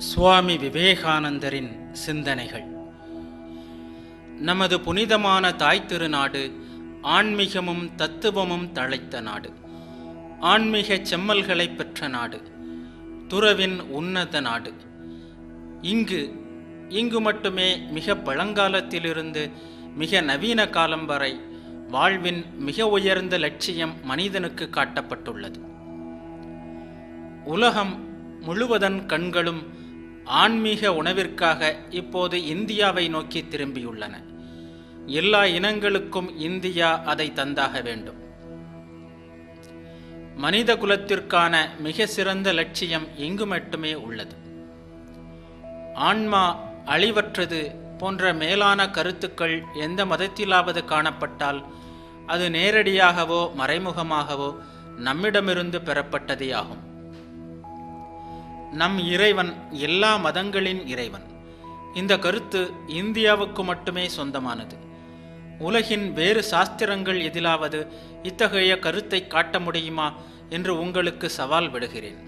சுவாமி விவேகானந்தரின் சிந்தனைகள். நமது புனிதமான தாய் திருநாடு ஆன்மீகமும் தத்துவமும் தழைத்த நாடு, ஆன்மீக செம்மல்களை பெற்ற நாடு, துறவின் உன்னத நாடு. இங்கு மட்டுமே மிக பழங்காலத்திலிருந்து மிக நவீன காலம் வரை வாழ்வின் மிக உயர்ந்த லட்சியம் மனிதனுக்கு காட்டப்பட்டுள்ளது. உலகம் முழுவதன் கண்களும் ஆன்மீக உணவிற்காக இப்போது இந்தியாவை நோக்கி திரும்பியுள்ளன. எல்லா இனங்களுக்கும் இந்தியா அதை தந்தாக வேண்டும். மனித குலத்திற்கான மிக சிறந்த லட்சியம் இங்கு மட்டுமே உள்ளது. ஆன்மா அழிவற்றது போன்ற மேலான கருத்துக்கள் எந்த மதத்திலாவது காணப்பட்டால் அது நேரடியாகவோ மறைமுகமாகவோ நம்மிடமிருந்து பெறப்பட்டதே ஆகும். நம் இறைவன் எல்லா மதங்களின் இறைவன். இந்த கருத்து இந்தியாவுக்கு மட்டுமே சொந்தமானது. உலகின் வேறு சாஸ்திரங்கள் எதிலாவது இத்தகைய கருத்தை காட்ட முடியுமா என்று உங்களுக்கு சவால் விடுகிறேன்.